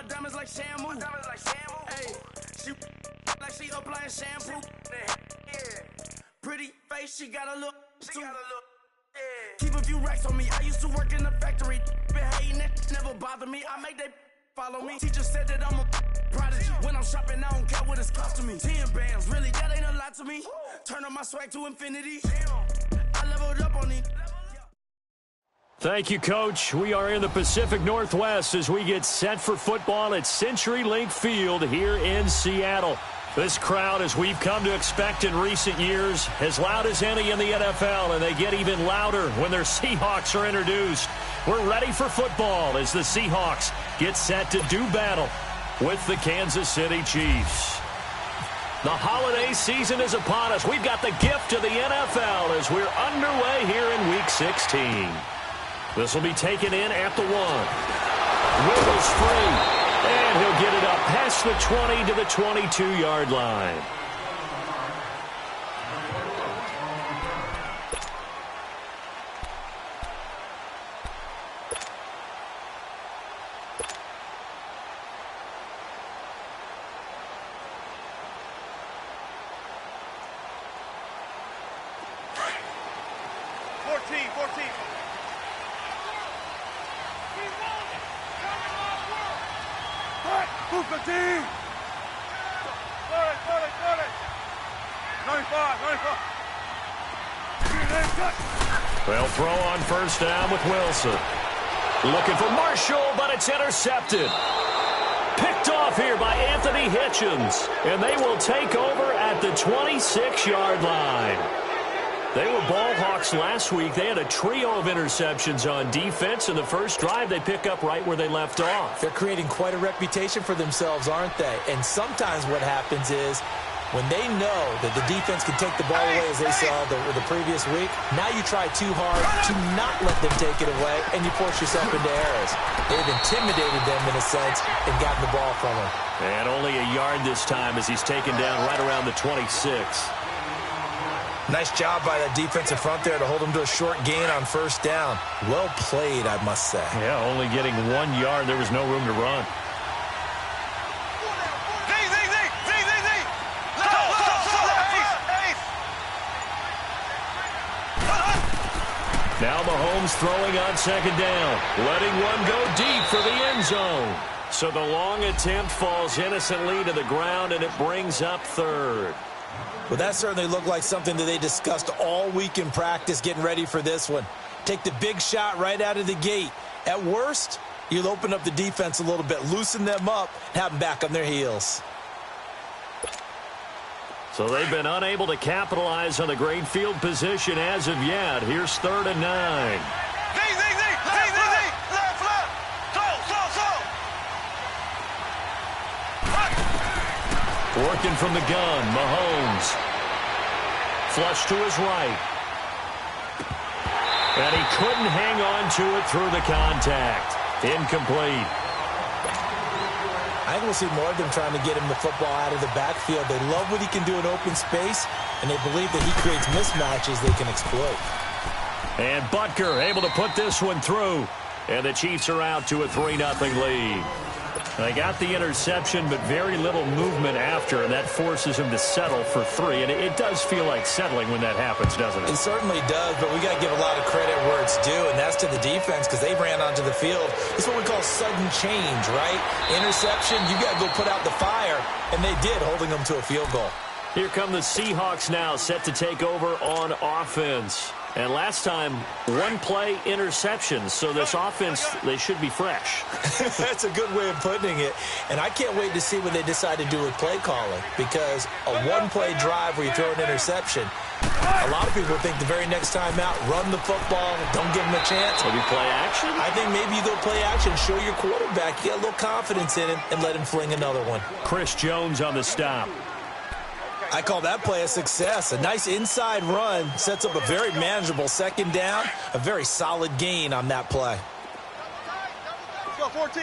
diamonds like shampoo. Hey, she like she applying shampoo. Yeah. Pretty face, she got a look. Yeah. Keep a few racks on me. I used to work in the factory. Been hating that never bother me. I make they follow me. Teacher said that I'm a prodigy. When I'm shopping, I don't care what it's costing me. 10 bands, really, that ain't a lot to me. Turn up my swag to infinity. I leveled up on it. Thank you, Coach. We are in the Pacific Northwest as we get set for football at CenturyLink Field here in Seattle. This crowd, as we've come to expect in recent years, as loud as any in the NFL, and they get even louder when their Seahawks are introduced. We're ready for football as the Seahawks get set to do battle with the Kansas City Chiefs. The holiday season is upon us. We've got the gift of the NFL as we're underway here in Week 16. This will be taken in at the 1. Wiggles free. And he'll get it up past the 20 to the 22-yard line. They'll throw on first down with Wilson. Looking for Marshall, but it's intercepted. Picked off here by Anthony Hitchens. And they will take over at the 26-yard line. They were ball hawks last week. They had a trio of interceptions on defense. In the first drive, they pick up right where they left off. They're creating quite a reputation for themselves, aren't they? And sometimes what happens is when they know that the defense can take the ball away, as they saw the previous week, now you try too hard to not let them take it away, and you force yourself into errors. They've intimidated them in a sense and gotten the ball from them. And only a yard this time as he's taken down right around the 26. Nice job by that defensive front there to hold them to a short gain on first down. Well played, I must say. Yeah, only getting 1 yard. There was no room to run. Now Mahomes throwing on second down, letting one go deep for the end zone. So the long attempt falls innocently to the ground, and it brings up third. Well, that certainly looked like something that they discussed all week in practice getting ready for this one. Take the big shot right out of the gate. At worst, you'll open up the defense a little bit, loosen them up, and have them back on their heels. So they've been unable to capitalize on the great field position as of yet. Here's 3rd and 9. Working from the gun, Mahomes. Flush to his right. And he couldn't hang on to it through the contact. Incomplete. I think we'll see more of them trying to get him the football out of the backfield. They love what he can do in open space, and they believe that he creates mismatches they can exploit. And Butker able to put this one through. And the Chiefs are out to a 3-0 lead. They got the interception, but very little movement after, and that forces him to settle for 3. And it does feel like settling when that happens, doesn't it? It certainly does, but we got to give a lot of credit where it's due, and that's to the defense because they ran onto the field. It's what we call sudden change, right? Interception, you got to go put out the fire, and they did, holding them to a field goal. Here come the Seahawks now, set to take over on offense. And last time, 1-play interceptions. So this offense, they should be fresh. That's a good way of putting it. And I can't wait to see what they decide to do with play calling. Because a 1-play drive where you throw an interception, a lot of people think the very next time out, run the football, don't give them a chance. Maybe play action? I think maybe you go play action, show your quarterback, get a little confidence in him, and let him fling another one. Chris Jones on the stop. I call that play a success. A nice inside run sets up a very manageable second down, a very solid gain on that play. Let's go, 14.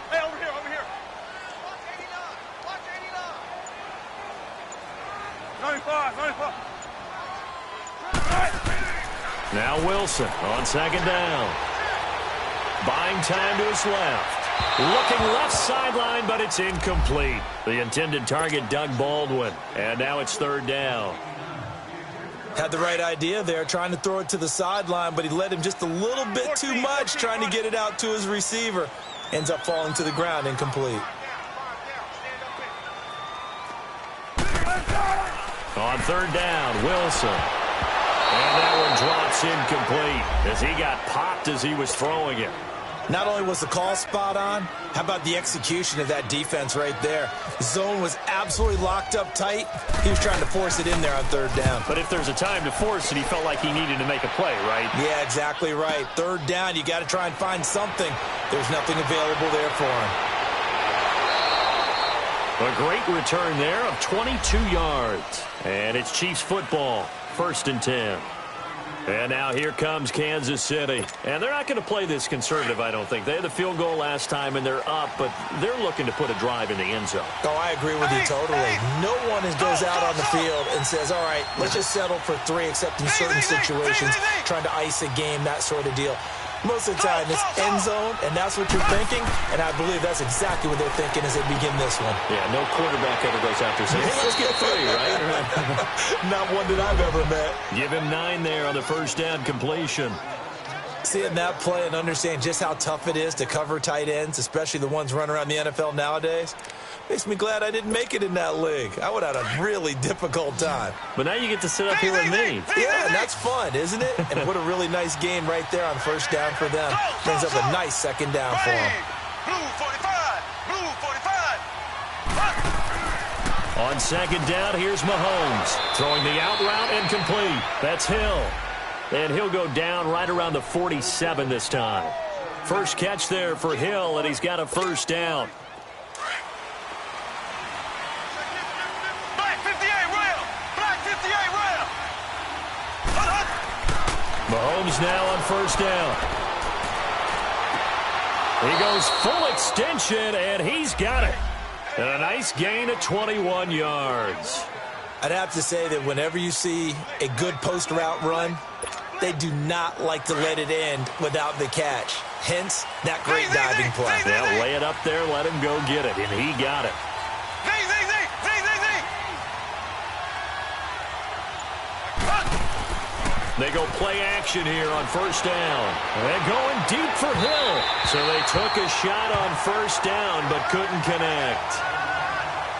Hey, over here, over here. Watch 89. 95. Now Wilson on second down. Buying time to his left. Looking left sideline, but it's incomplete. The intended target, Doug Baldwin. And now it's third down. Had the right idea there, trying to throw it to the sideline, but he led him just a little bit too much, trying to get it out to his receiver. Ends up falling to the ground, incomplete. On third down, Wilson. And that one drops incomplete as he got popped as he was throwing it. Not only was the call spot on, how about the execution of that defense right there? Zone was absolutely locked up tight. He was trying to force it in there on third down. But if there's a time to force it, he felt like he needed to make a play, right? Yeah, exactly right. Third down, you got to try and find something. There's nothing available there for him. A great return there of 22 yards. And it's Chiefs football, 1st and 10. And now here comes Kansas City. And they're not going to play this conservative, I don't think. They had the field goal last time, and they're up, but they're looking to put a drive in the end zone. Oh, I agree with you totally. No one goes out on the field and says, all right, let's just settle for 3, except in certain situations, trying to ice a game, that sort of deal. Most of the time, it's end zone, and that's what you're thinking, and I believe that's exactly what they're thinking as they begin this one. Yeah, no quarterback ever goes out there saying, hey, let's get 3, right? Not one that I've ever met. Give him 9 there on the first down completion. Seeing that play and understand just how tough it is to cover tight ends, especially the ones running around the NFL nowadays, makes me glad I didn't make it in that league. I would have had a really difficult time. But now you get to sit up here with me. Yeah, and that's fun, isn't it? And what a really nice game right there on first down for them. Brings up a nice second down for them. Blue 45, blue 45. On second down, here's Mahomes. Throwing the out route incomplete. That's Hill. And he'll go down right around the 47 this time. First catch there for Hill, and he's got a first down. Black 58 rail, black 58 rail. Mahomes now on first down. He goes full extension, and he's got it. And a nice gain of 21 yards. I'd have to say that whenever you see a good post route run, they do not like to let it end without the catch. Hence, that great diving play. They'll lay it up there, let him go get it, and he got it. They go play action here on first down. They're going deep for Hill. So they took a shot on first down, but couldn't connect.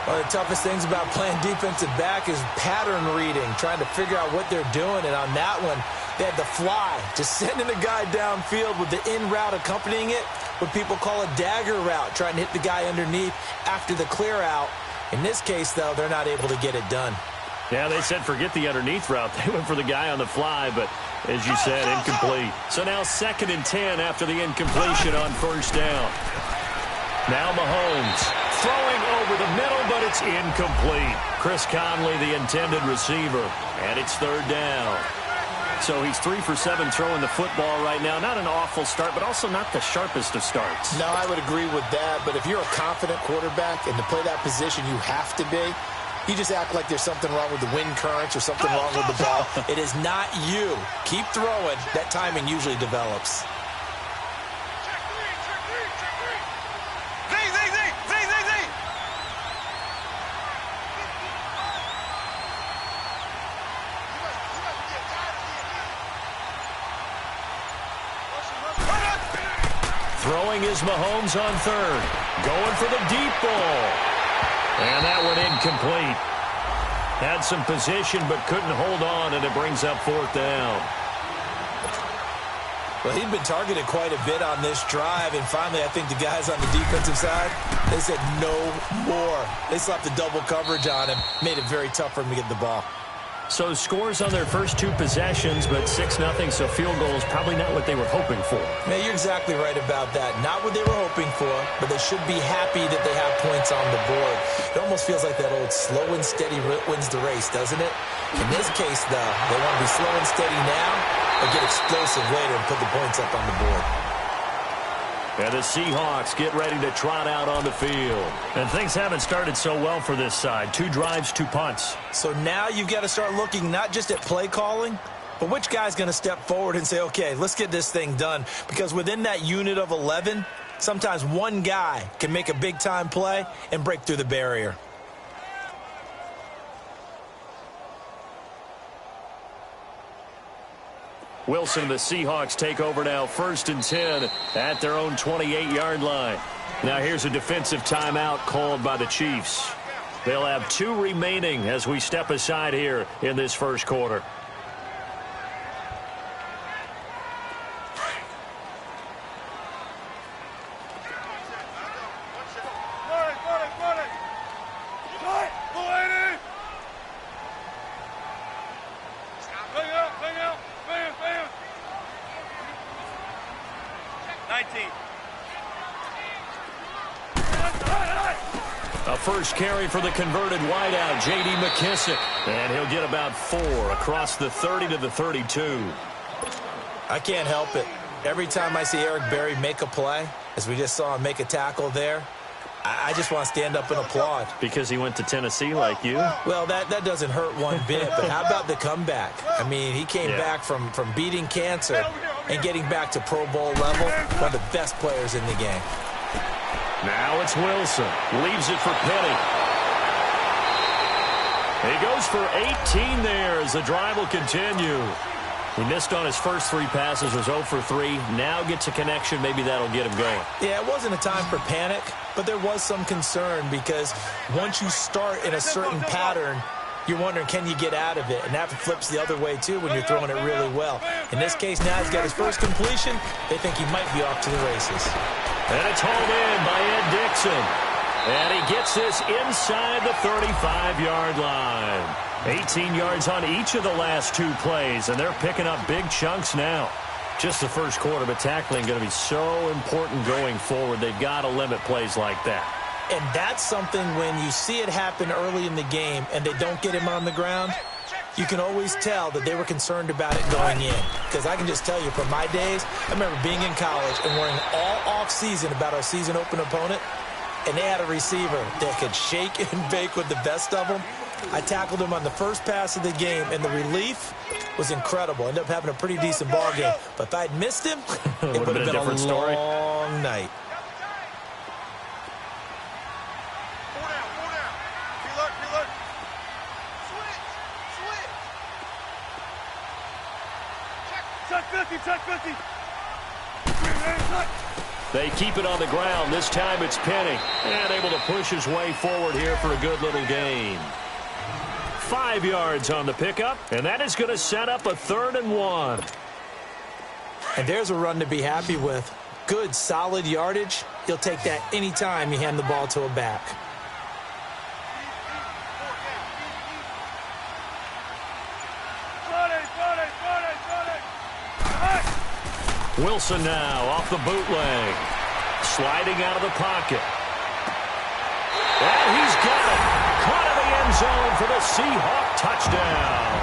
One of the toughest things about playing defensive back is pattern reading, trying to figure out what they're doing. And on that one, they had the fly, just sending a guy downfield with the in route accompanying it, what people call a dagger route, trying to hit the guy underneath after the clear out. In this case, though, they're not able to get it done. Yeah, they said forget the underneath route. They went for the guy on the fly, but as you said, incomplete. So now 2nd and 10 after the incompletion on first down. Now Mahomes throwing over the middle, but it's incomplete. Chris Conley, the intended receiver, and it's third down. So he's 3 for 7 throwing the football right now. Not an awful start, but also not the sharpest of starts. No, I would agree with that. But if you're a confident quarterback and to play that position, you have to be. You just act like there's something wrong with the wind currents or something wrong with the ball. It is not you. Keep throwing. That timing usually develops. Throwing is Mahomes on third. Going for the deep ball. And that one incomplete. Had some position but couldn't hold on, and it brings up fourth down. Well, he'd been targeted quite a bit on this drive, and finally I think the guys on the defensive side, they said no more. They slapped the double coverage on him, made it very tough for him to get the ball. So scores on their first 2 possessions, but 6-0, so field goal is probably not what they were hoping for. Yeah, you're exactly right about that. Not what they were hoping for, but they should be happy that they have points on the board. It almost feels like that old slow and steady wins the race, doesn't it? In this case, though, they want to be slow and steady now, or get explosive later and put the points up on the board. And the Seahawks get ready to trot out on the field. And things haven't started so well for this side. 2 drives, 2 punts. So now you've got to start looking not just at play calling, But which guy's going to step forward and say, okay, let's get this thing done? Because within that unit of 11, sometimes one guy can make a big-time play and break through the barrier. Wilson and the Seahawks take over now, 1st and 10 at their own 28-yard line. Now here's a defensive timeout called by the Chiefs. They'll have 2 remaining as we step aside here in this first quarter. A first carry for the converted wideout, J.D. McKissick. And he'll get about 4 across the 30 to the 32. I can't help it. Every time I see Eric Berry make a play, as we just saw him make a tackle there, I just want to stand up and applaud. Because he went to Tennessee like you? Well, that doesn't hurt one bit, but how about the comeback? I mean, he came back from beating cancer and getting back to Pro Bowl level, one of the best players in the game. Now it's Wilson. Leaves it for Penny. He goes for 18 there as the drive will continue. He missed on his first 3 passes, was 0 for 3. Now gets a connection. Maybe that'll get him going. Yeah, it wasn't a time for panic, but there was some concern because once you start in a certain pattern, you're wondering, can you get out of it? And that flips the other way, too, when you're throwing it really well. In this case, now he's got his first completion. They think he might be off to the races. And it's hauled in by Ed Dixon. And he gets this inside the 35-yard line. 18 yards on each of the last 2 plays, and they're picking up big chunks now. Just the first quarter, but tackling going to be so important going forward. They've got to limit plays like that. And that's something when you see it happen early in the game and they don't get him on the ground, you can always tell that they were concerned about it going in. Because I can just tell you from my days, I remember being in college and worrying all off-season about our season open opponent, and they had a receiver that could shake and bake with the best of them. I tackled him on the first pass of the game, and the relief was incredible. Ended up having a pretty decent ball game. But if I'd missed him, it would have been a long night. Check 50. They keep it on the ground. This time it's Penny. And able to push his way forward here for a good little gain. 5 yards on the pickup, and that is going to set up a 3rd and 1. And there's a run to be happy with. Good, solid yardage. You'll take that anytime you hand the ball to a back. Wilson now off the bootleg. Sliding out of the pocket. And he's got it. Caught in the end zone for the Seahawk touchdown.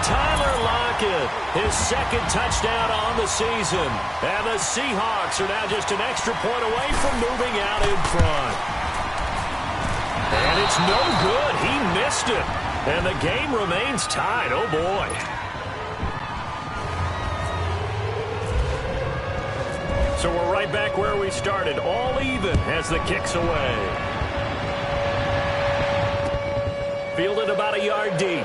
Tyler Lockett, his 2nd touchdown on the season. And the Seahawks are now just an extra point away from moving out in front. And it's no good. He missed it. And the game remains tied. Oh, boy. So we're right back where we started, all even as the kick's away. Fielded about a yard deep.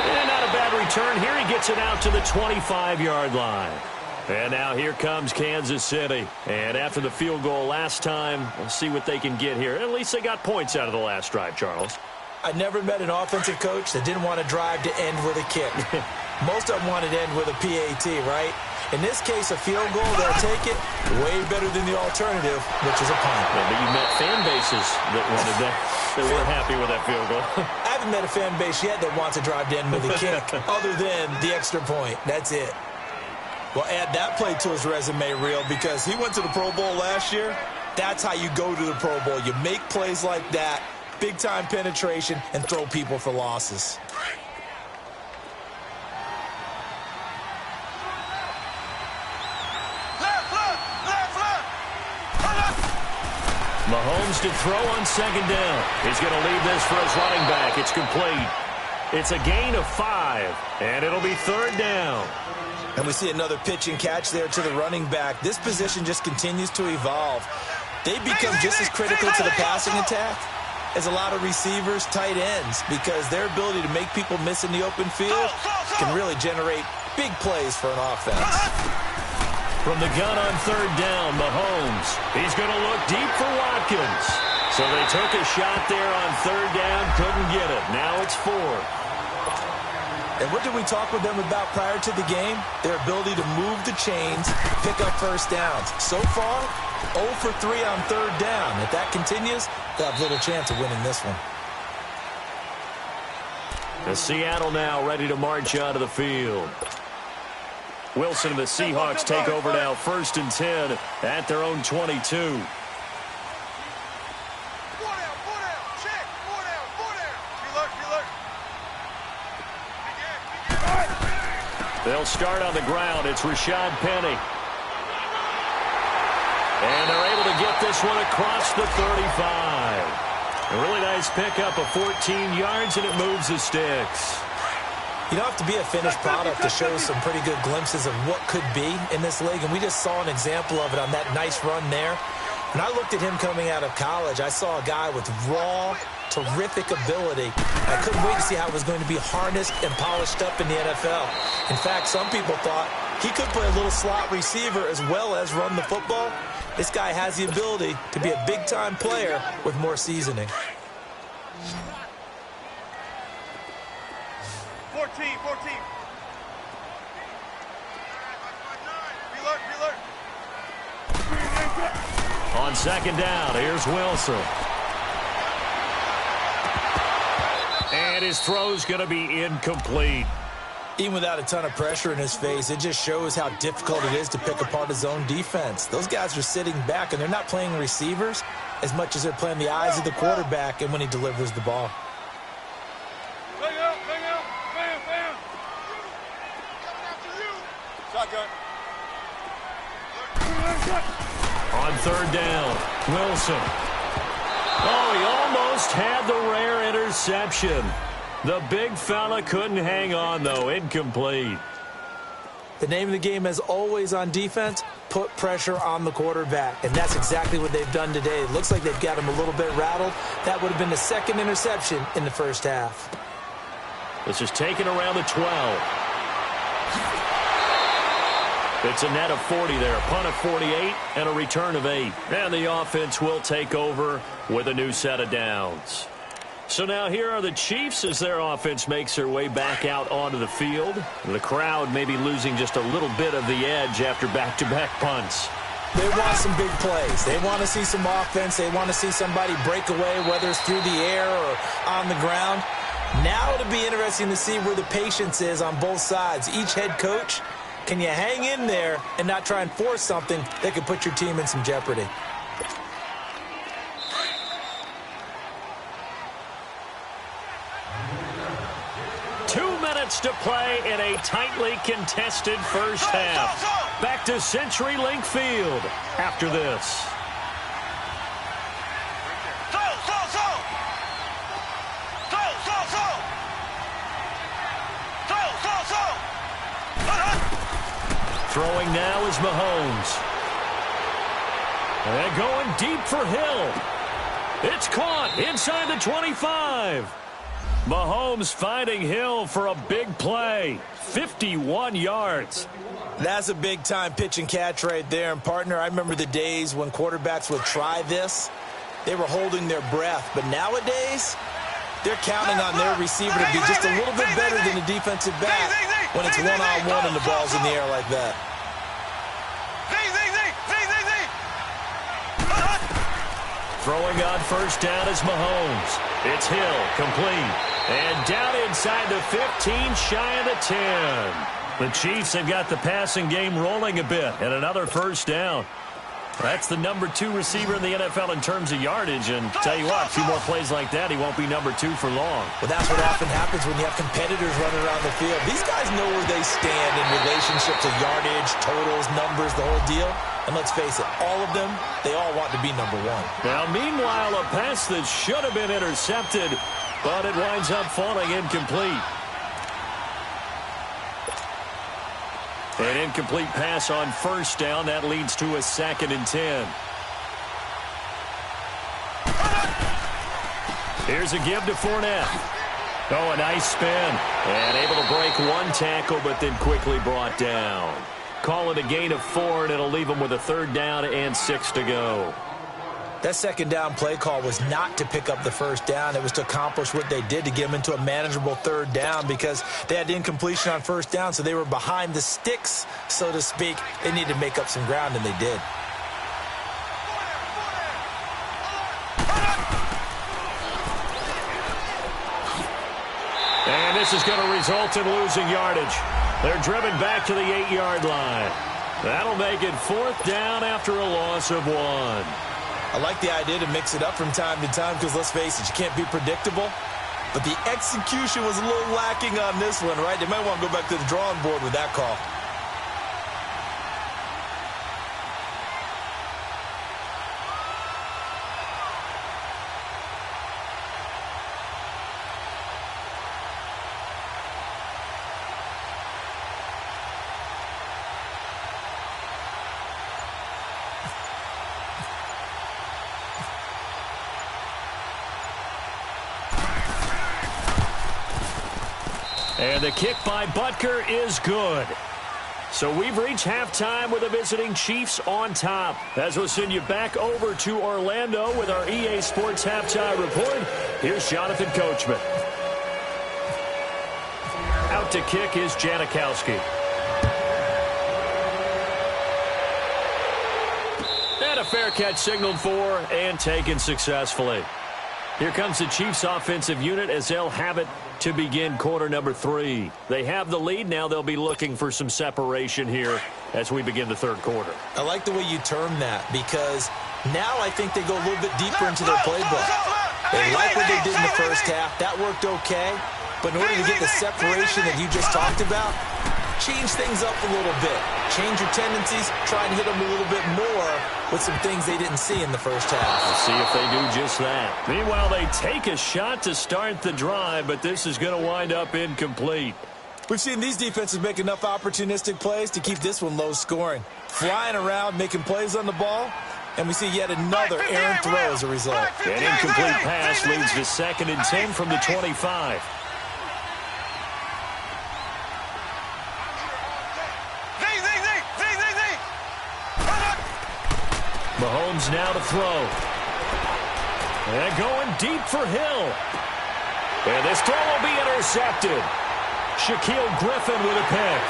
And not a bad return here. He gets it out to the 25-yard line. And now here comes Kansas City. And after the field goal last time, we'll see what they can get here. At least they got points out of the last drive, Charles. I never met an offensive coach that didn't want to drive to end with a kick. Most of them wanted to end with a PAT, right? In this case, a field goal, they'll take it way better than the alternative, which is a punt. Yeah, but you met fan bases that wanted that. They weren't happy with that field goal. I haven't met a fan base yet that wants to drive to end with a kick, other than the extra point. That's it. Well, add that play to his resume reel because he went to the Pro Bowl last year. That's how you go to the Pro Bowl. You make plays like that, big-time penetration, and throw people for losses. Mahomes to throw on 2nd down. He's going to leave this for his running back. It's complete. It's a gain of 5, and it'll be 3rd down. And we see another pitch and catch there to the running back. This position just continues to evolve. They become just as critical to the passing attack as a lot of receivers, tight ends, because their ability to make people miss in the open field can really generate big plays for an offense. From the gun on 3rd down, Mahomes. He's going to look deep for Watkins. So they took a shot there on 3rd down, couldn't get it. Now it's 4th. And what did we talk with them about prior to the game? Their ability to move the chains, pick up first downs. So far, 0 for 3 on 3rd down. If that continues, they'll have little chance of winning this one. The Seattle now ready to march out of the field. Wilson and the Seahawks take over now, 1st and 10 at their own 22. They'll start on the ground. It's Rashad Penny. And they're able to get this one across the 35. A really nice pickup of 14 yards, and it moves the sticks. You don't have to be a finished product to show some pretty good glimpses of what could be in this league, and we just saw an example of it on that nice run there. When I looked at him coming out of college, I saw a guy with raw, terrific ability. I couldn't wait to see how it was going to be harnessed and polished up in the NFL. In fact, some people thought he could play a little slot receiver as well as run the football. This guy has the ability to be a big-time player with more seasoning. 14. Reload. On 2nd down, here's Wilson. And his throw's going to be incomplete. Even without a ton of pressure in his face, it just shows how difficult it is to pick apart his own defense. Those guys are sitting back, and they're not playing receivers as much as they're playing the eyes of the quarterback and when he delivers the ball. Bam. Shotgun. On 3rd down, Wilson. Oh, he almost had the rare interception. The big fella couldn't hang on, though. Incomplete. The name of the game, as always on defense, put pressure on the quarterback. And that's exactly what they've done today. It looks like they've got him a little bit rattled. That would have been the 2nd interception in the 1st half. This is taken around the 12. It's a net of 40 there, a punt of 48 and a return of 8. And the offense will take over with a new set of downs. So now here are the Chiefs as their offense makes their way back out onto the field. The crowd may be losing just a little bit of the edge after back-to-back punts. They want some big plays. They want to see some offense. They want to see somebody break away, whether it's through the air or on the ground. Now it'll be interesting to see where the patience is on both sides. Each head coach, can you hang in there and not try and force something that could put your team in some jeopardy? To play in a tightly contested 1st half. Back to CenturyLink Field after this. Throwing now is Mahomes. And going deep for Hill. It's caught inside the 25. Mahomes finding Hill for a big play. 51 yards. That's a big-time pitch and catch right there. And, partner, I remember the days when quarterbacks would try this. They were holding their breath. But nowadays, they're counting on their receiver to be just a little bit better than the defensive back when it's one-on-one and the ball's in the air like that. Throwing on 1st down is Mahomes. It's Hill, complete. And down inside the 15, shy of the 10. The Chiefs have got the passing game rolling a bit, and another 1st down. That's the number 2 receiver in the NFL in terms of yardage, and tell you what, a few more plays like that, he won't be number 2 for long. Well, that's what often happens when you have competitors running around the field. These guys know where they stand in relationship to yardage, totals, numbers, the whole deal. And let's face it, all of them, they all want to be number 1. Now, meanwhile, a pass that should have been intercepted but it winds up falling incomplete. An incomplete pass on first down. That leads to a 2nd and 10. Here's a give to Fournette. Oh, a nice spin. And able to break one tackle, but then quickly brought down. Call it a gain of 4, and it'll leave them with a 3rd down and 6 to go. That 2nd down play call was not to pick up the 1st down. It was to accomplish what they did, to get them into a manageable 3rd down, because they had incompletion on 1st down, so they were behind the sticks, so to speak. They needed to make up some ground, and they did. And this is going to result in losing yardage. They're driven back to the 8-yard line. That'll make it 4th down after a loss of 1. I like the idea to mix it up from time to time because, let's face it, you can't be predictable. But the execution was a little lacking on this one, right? They might want to go back to the drawing board with that call. And the kick by Butker is good. So we've reached halftime with the visiting Chiefs on top. As we'll send you back over to Orlando with our EA Sports Halftime Report, here's Jonathan Coachman. Out to kick is Janikowski. And a fair catch signaled for and taken successfully. Here comes the Chiefs offensive unit as they'll have it to begin quarter number 3. They have the lead. Now they'll be looking for some separation here as we begin the 3rd quarter. I like the way you term that, because now I think they go a little bit deeper into their playbook. They like what they did in the first half. That worked okay. But in order to get the separation that you just talked about, change things up a little bit. Change your tendencies. Try and hit them a little bit more with some things they didn't see in the first half. We'll see if they do just that. Meanwhile, they take a shot to start the drive, but this is going to wind up incomplete. We've seen these defenses make enough opportunistic plays to keep this one low scoring. Flying around, making plays on the ball, and we see yet another errant throw as a result. An incomplete pass leads to 2nd and 10 from the 25. Mahomes now to throw. And going deep for Hill. And this throw will be intercepted. Shaquille Griffin with a pick.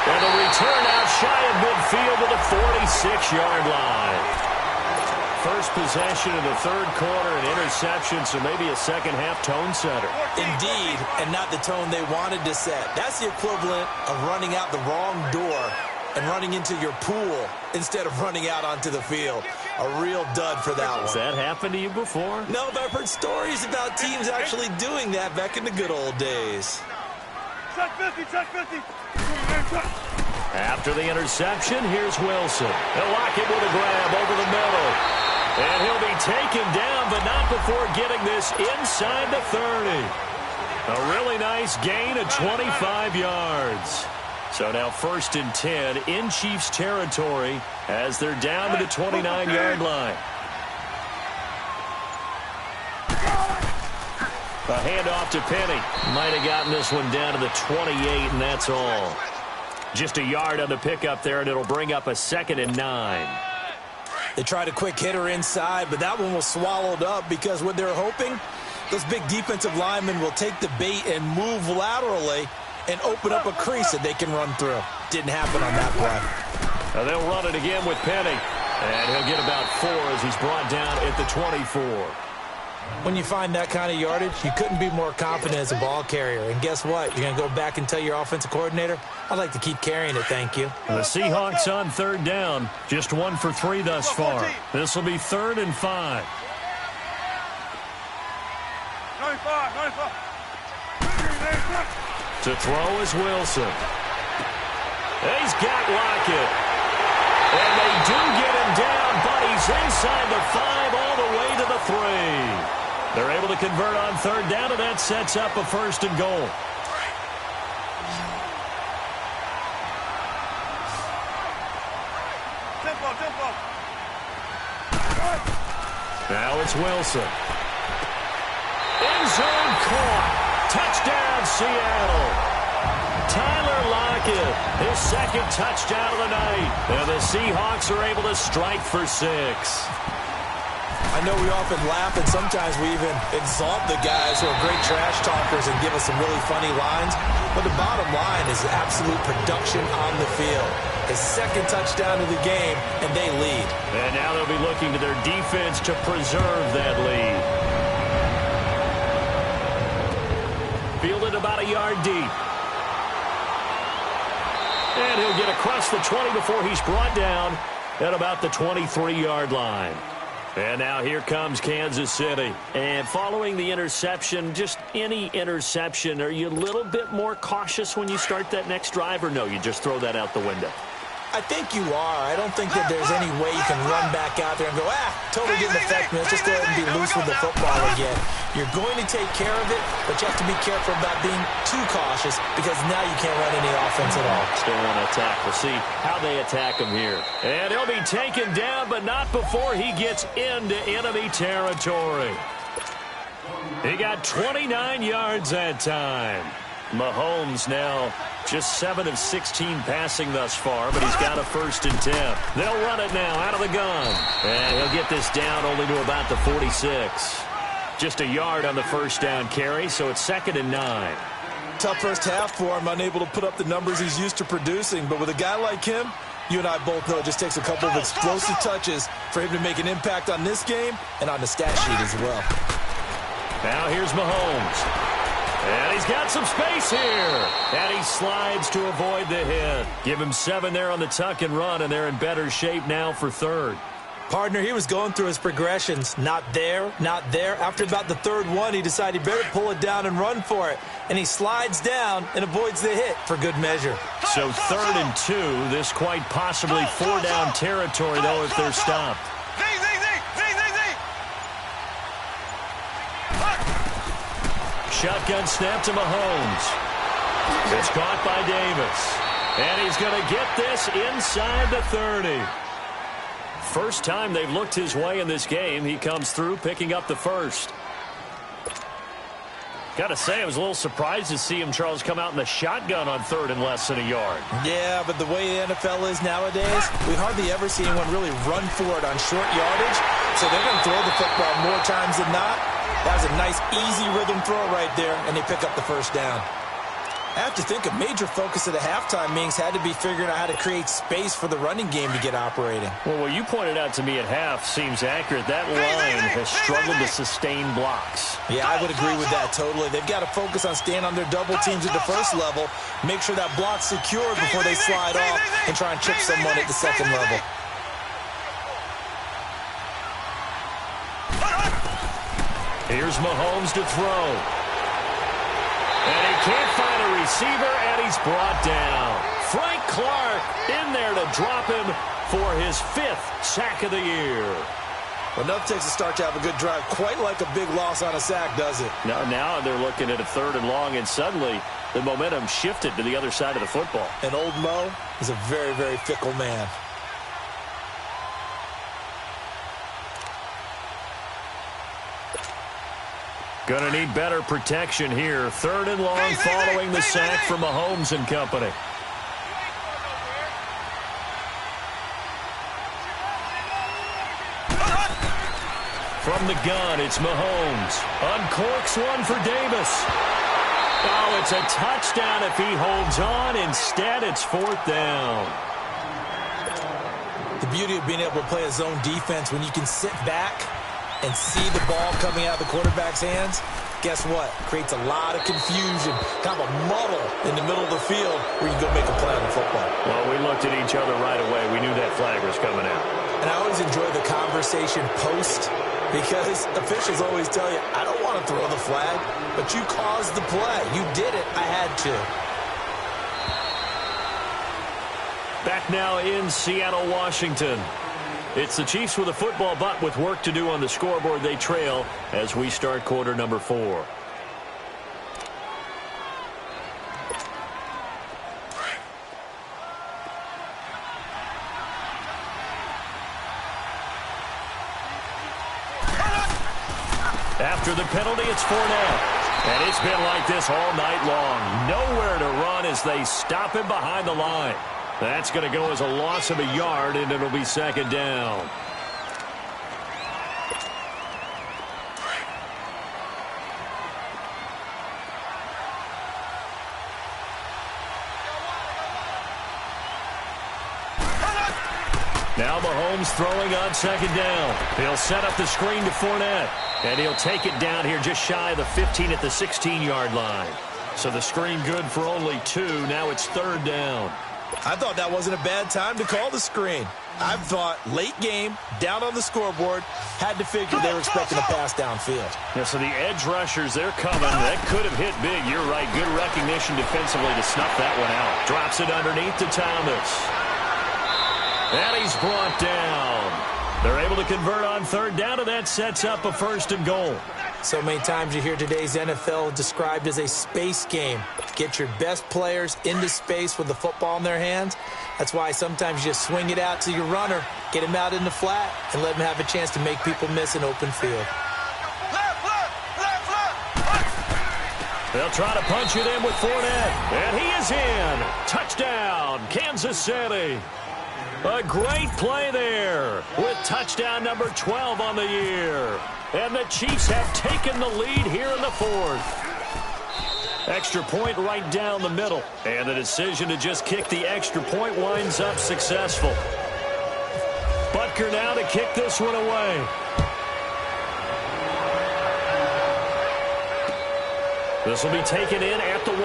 And a return out shy of midfield to the 46-yard line. First possession of the 3rd quarter, an interception, so maybe a second-half tone setter. Indeed, and not the tone they wanted to set. That's the equivalent of running out the wrong door and running into your pool instead of running out onto the field. A real dud for that one. Has that happened to you before? No, but I've heard stories about teams actually doing that back in the good old days. Check 50, check 50. After the interception, here's Wilson. They'll lock it with a grab over the middle. And he'll be taken down, but not before getting this inside the 30. A really nice gain of 25 yards. So now 1st and 10 in Chiefs territory as they're down to the 29-yard line. A handoff to Penny. Might have gotten this one down to the 28, and that's all. Just a yard on the pickup there, and it'll bring up a 2nd and 9. They tried a quick hitter inside, but that one was swallowed up because what they're hoping, those big defensive linemen will take the bait and move laterally and open up a crease that they can run through. Didn't happen on that play. They'll run it again with Penny. And he'll get about 4 as he's brought down at the 24. When you find that kind of yardage, you couldn't be more confident as a ball carrier. And guess what? You're going to go back and tell your offensive coordinator, I'd like to keep carrying it, thank you. The Seahawks on 3rd down. Just 1 for 3 thus far. This will be 3rd and 5. 95. To throw is Wilson. He's got Lockett. And they do get him down, but he's inside the 5 all the way to the 3. They're able to convert on third down, and that sets up a 1st and goal. Tempo. Now it's Wilson. End zone caught. Touchdown, Seattle. Tyler Lockett, his 2nd touchdown of the night. And the Seahawks are able to strike for 6. I know we often laugh, and sometimes we even exalt the guys who are great trash talkers and give us some really funny lines. But the bottom line is absolute production on the field. His 2nd touchdown of the game, and they lead. And now they'll be looking to their defense to preserve that lead. Fielded about a yard deep. And he'll get across the 20 before he's brought down at about the 23-yard line. And now here comes Kansas City. And following the interception, just any interception, are you a little bit more cautious when you start that next drive, or no, you just throw that out the window? I think you are. I don't think that there's any way you can run back out there and go, totally didn't affect me. Let's just go ahead and be loose with the football again. You're going to take care of it, but you have to be careful about being too cautious because now you can't run any offense at all. Still want to attack. We'll see how they attack him here. And he'll be taken down, but not before he gets into enemy territory. He got 29 yards that time. Mahomes now just 7 of 16 passing thus far, but he's got a 1st and 10. They'll run it now out of the gun. And he'll get this down only to about the 46. Just a yard on the 1st down carry, so it's 2nd and 9. Tough first half for him, unable to put up the numbers he's used to producing. But with a guy like him, you and I both know it just takes a couple of explosive touches for him to make an impact on this game and on the stat sheet as well. Now here's Mahomes. And he's got some space here. And he slides to avoid the hit. Give him 7 there on the tuck and run, and they're in better shape now for 3rd. Partner, he was going through his progressions. Not there, not there. After about the 3rd one, he decided he better pull it down and run for it. And he slides down and avoids the hit for good measure. So 3rd and 2. This quite possibly 4-down territory, though, if they're stopped. Shotgun snap to Mahomes. It's caught by Davis. And he's going to get this inside the 30. First time they've looked his way in this game. He comes through picking up the 1st. Got to say, I was a little surprised to see him, Charles, come out in the shotgun on 3rd and less than a yard. Yeah, but the way the NFL is nowadays, we hardly ever see anyone really run for it on short yardage. So they're going to throw the football more times than not. That was a nice, easy rhythm throw right there, and they pick up the 1st down. I have to think a major focus of the halftime meetings had to be figuring out how to create space for the running game to get operating. Well, what you pointed out to me at half seems accurate. That line has struggled to sustain blocks. Yeah, I would agree with that totally. They've got to focus on staying on their double teams at the 1st level, make sure that block's secured before they slide off and try and chip someone at the 2nd level. Here's Mahomes to throw. And he can't find a receiver, and he's brought down. Frank Clark in there to drop him for his 5th sack of the year. Well, enough takes a start to have a good drive. Quite like a big loss on a sack, does it? Now they're looking at a 3rd and long, and suddenly the momentum shifted to the other side of the football. And old Mo is a very, very fickle man. Going to need better protection here. 3rd and long following the sack from Mahomes and company. From the gun, it's Mahomes. Uncorks one for Davis. Oh, it's a touchdown if he holds on. Instead, it's 4th down. The beauty of being able to play a zone defense when you can sit back and see the ball coming out of the quarterback's hands, guess what? Creates a lot of confusion, kind of a muddle in the middle of the field where you can go make a play on the football. Well, we looked at each other right away. We knew that flag was coming out. And I always enjoy the conversation post because officials always tell you, I don't want to throw the flag, but you caused the play. You did it. I had to. Back now in Seattle, Washington. It's the Chiefs with a football, but with work to do on the scoreboard. They trail as we start quarter number 4. After the penalty, it's 4 now. And it's been like this all night long. Nowhere to run as they stop him behind the line. That's going to go as a loss of a yard, and it'll be second down. Now Mahomes throwing on second down. He'll set up the screen to Fournette. And he'll take it down here just shy of the 15 at the 16-yard line. So the screen good for only 2. Now it's third down. I thought that wasn't a bad time to call the screen. I thought late game, down on the scoreboard, had to figure they were expecting a pass downfield. Yeah, so the edge rushers, they're coming. That could have hit big. You're right. Good recognition defensively to snuff that one out. Drops it underneath to Thomas. And he's brought down. They're able to convert on third down, and that sets up a first and goal. So many times you hear today's NFL described as a space game. Get your best players into space with the football in their hands. That's why sometimes you just swing it out to your runner, get him out in the flat, and let him have a chance to make people miss an open field. They'll try to punch it in with Fournette, and he is in. Touchdown, Kansas City. A great play there with touchdown number 12 on the year. And the Chiefs have taken the lead here in the 4th. Extra point right down the middle. And the decision to just kick the extra point winds up successful. Butker now to kick this one away. This will be taken in at the 1.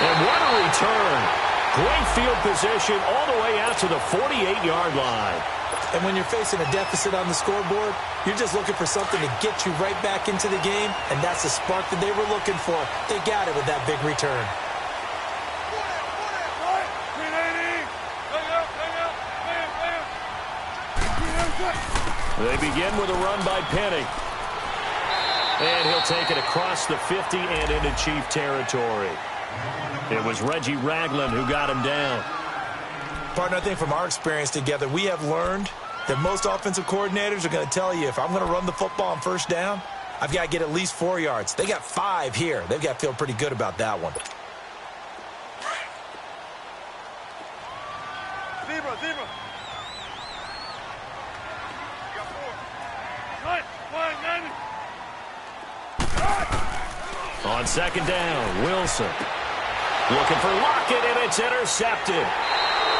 And what a return. Great field position all the way out to the 48-yard line. And when you're facing a deficit on the scoreboard, you're just looking for something to get you right back into the game, and that's the spark that they were looking for. They got it with that big return. They begin with a run by Penny. And he'll take it across the 50 and into Chief territory. It was Reggie Ragland who got him down. Partner, I think from our experience together, we have learned that most offensive coordinators are going to tell you, if I'm going to run the football on first down, I've got to get at least 4 yards. They got 5 here. They've got to feel pretty good about that one. Zebra. You got 4. On second down, Wilson. Looking for Lockett, and it's intercepted.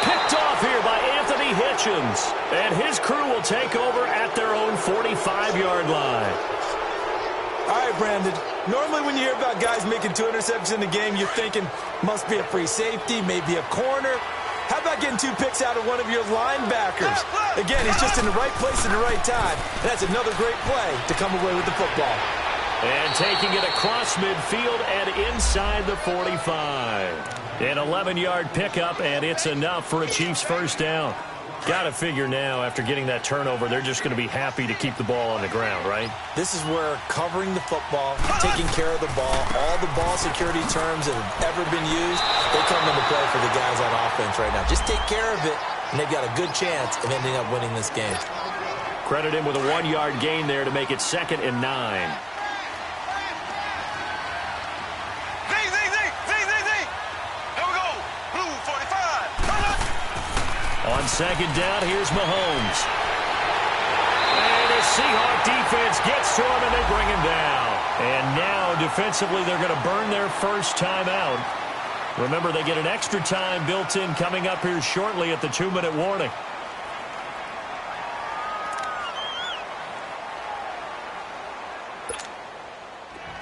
Picked off here by Anthony Hitchens. And his crew will take over at their own 45-yard line. All right, Brandon. Normally when you hear about guys making 2 interceptions in the game, you're thinking must be a free safety, maybe a corner. How about getting 2 picks out of one of your linebackers? Again, he's just in the right place at the right time. And that's another great play to come away with the football. And taking it across midfield and inside the 45. An 11-yard pickup, and it's enough for a Chiefs first down. Got to figure now, after getting that turnover, they're just going to be happy to keep the ball on the ground, right? This is where covering the football, taking care of the ball, all the ball security terms that have ever been used, they come into play for the guys on offense right now. Just take care of it, and they've got a good chance of ending up winning this game. Credit him with a 1-yard gain there to make it 2nd and 9. On second down, here's Mahomes. And his Seahawk defense gets to him, and they bring him down. And now, defensively, they're going to burn their first time out. Remember, they get an extra time built in coming up here shortly at the 2-minute warning.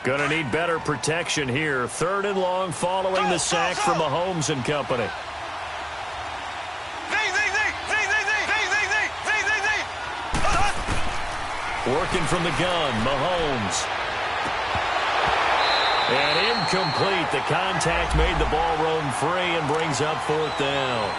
Going to need better protection here. 3rd and long following the sack from Mahomes and company. Working from the gun, Mahomes. And incomplete. The contact made the ball roam free and brings up 4th down.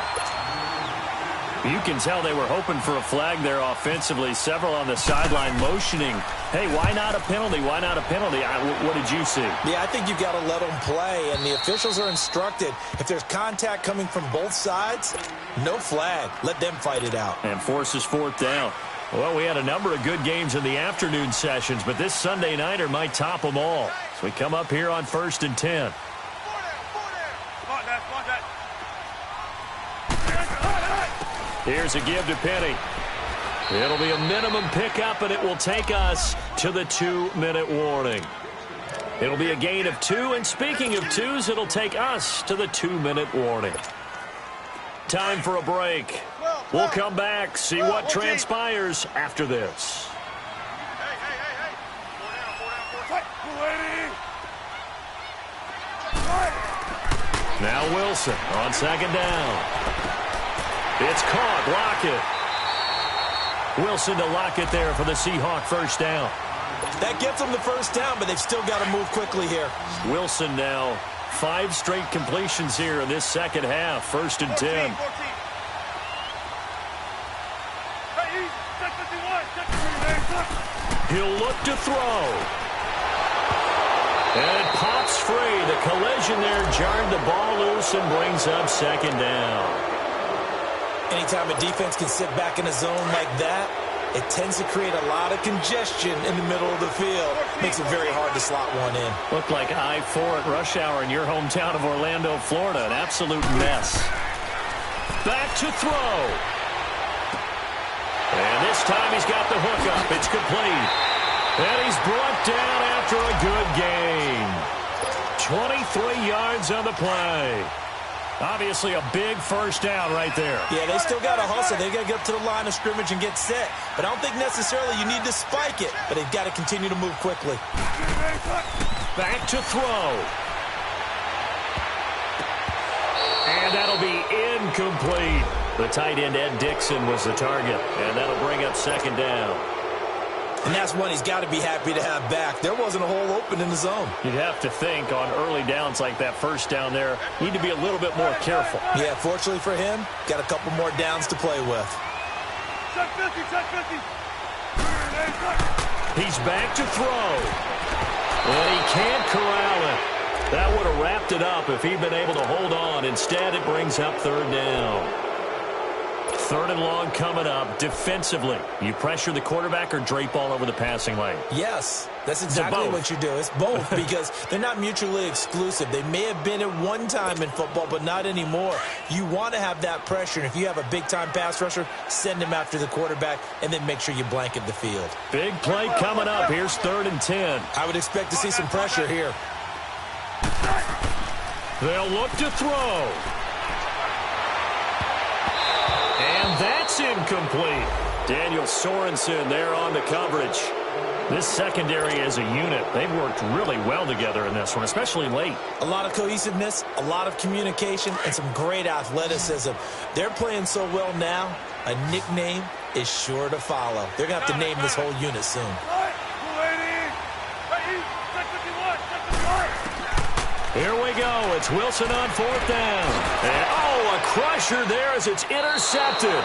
You can tell they were hoping for a flag there offensively. Several on the sideline motioning, hey, why not a penalty? Why not a penalty? What did you see? Yeah, I think you've got to let them play, and the officials are instructed, if there's contact coming from both sides, no flag. Let them fight it out. And forces 4th down. Well, we had a number of good games in the afternoon sessions, but this Sunday nighter might top them all. So we come up here on 1st and 10. Here's a give to Penny. It'll be a minimum pickup, and it will take us to the 2-minute warning. It'll be a gain of 2, and speaking of 2s, it'll take us to the 2-minute warning. Time for a break. We'll come back, see what transpires after this. Now Wilson on 2nd down. It's caught. Lockett. Wilson to Lockett there for the Seahawk 1st down. That gets them the 1st down, but they've still got to move quickly here. Wilson now 5 straight completions here in this second half. 1st and 10. He'll look to throw. And it pops free. The collision there jarred the ball loose and brings up 2nd down. Anytime a defense can sit back in a zone like that, it tends to create a lot of congestion in the middle of the field. Makes it very hard to slot one in. Looked like I-4 at rush hour in your hometown of Orlando, Florida. An absolute mess. Back to throw. And this time he's got the hook up. It's complete. And he's brought down after a good gain. 23 yards on the play. Obviously a big 1st down right there. Yeah, they still got to hustle. They got to get up to the line of scrimmage and get set. But I don't think necessarily you need to spike it. But they've got to continue to move quickly. Back to throw. And that'll be incomplete. The tight end, Ed Dixon, was the target. And that'll bring up 2nd down. And that's one he's got to be happy to have back. There wasn't a hole open in the zone. You'd have to think on early downs like that 1st down there, need to be a little bit more careful. Yeah, fortunately for him, got a couple more downs to play with. He's back to throw. And he can't corral it. That would have wrapped it up if he'd been able to hold on. Instead, it brings up 3rd down. 3rd and long coming up. Defensively, you pressure the quarterback or drape all over the passing lane? Yes, that's exactly what you do. It's both because they're not mutually exclusive. They may have been at one time in football, but not anymore. You want to have that pressure, and if you have a big-time pass rusher, send him after the quarterback, and then make sure you blanket the field. Big play coming up. Here's 3rd and 10. I would expect to see some pressure here. They'll look to throw. And that's incomplete. Daniel Sorensen there on the coverage. This secondary as a unit, they've worked really well together in this one, especially late. A lot of cohesiveness, a lot of communication, and some great athleticism. They're playing so well now, a nickname is sure to follow. They're going to have to name this whole unit soon. Here we go. It's Wilson on 4th down. And, a crusher there as it's intercepted.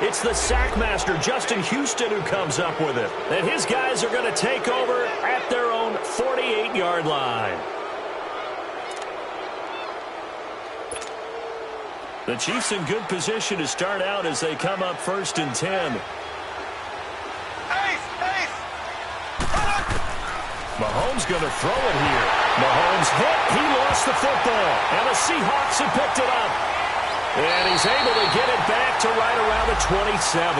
It's the sackmaster, Justin Houston, who comes up with it. And his guys are going to take over at their own 48-yard line. The Chiefs in good position to start out as they come up 1st and 10. Mahomes going to throw it here. Mahomes hit. He lost the football. And the Seahawks have picked it up. And he's able to get it back to right around the 27.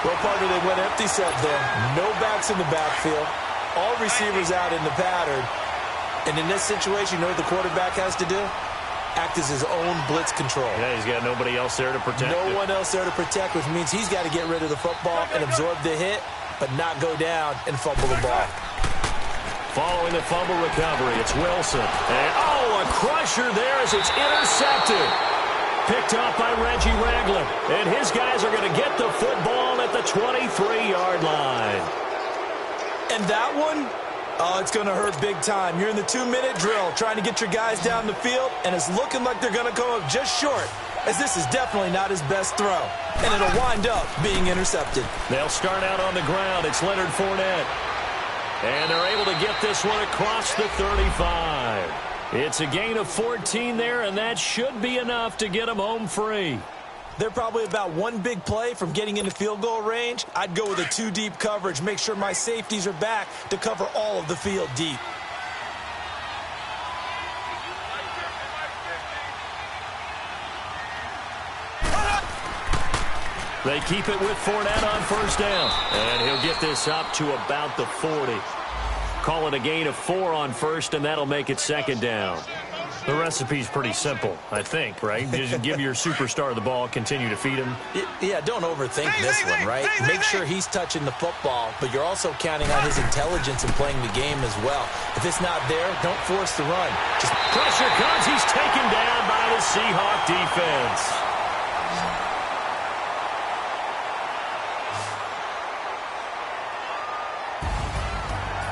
Well, partner, they went empty set there. No backs in the backfield. All receivers out in the pattern. And in this situation, you know what the quarterback has to do? Act as his own blitz control. Yeah, he's got nobody else there to protect. No one else there to protect, which means he's got to get rid of the football and absorb the hit, but not go down and fumble the ball. Following the fumble recovery, it's Wilson. And, a crusher there as it's intercepted. Picked up by Reggie Ragland. And his guys are going to get the football at the 23-yard line. And that one Oh, it's going to hurt big time. You're in the 2-minute drill trying to get your guys down the field, and it's looking like they're going to come up just short, as this is definitely not his best throw. And it'll wind up being intercepted. They'll start out on the ground. It's Leonard Fournette. And they're able to get this one across the 35. It's a gain of 14 there, and that should be enough to get them home free. They're probably about one big play from getting into field goal range. I'd go with a 2-deep coverage. Make sure my safeties are back to cover all of the field deep. They keep it with Fournette on first down. And he'll get this up to about the 40. Call it a gain of 4 on first, and that'll make it second down. The recipe's pretty simple, I think, right? Just give your superstar the ball, continue to feed him. Yeah, don't overthink this one, right? Make sure he's touching the football, but you're also counting on his intelligence in playing the game as well. If it's not there, don't force the run. Just pressure comes. He's taken down by the Seahawk defense.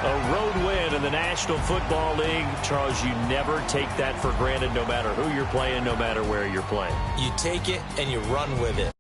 A road win in the National Football League. Charles, you never take that for granted no matter who you're playing, no matter where you're playing. You take it and you run with it.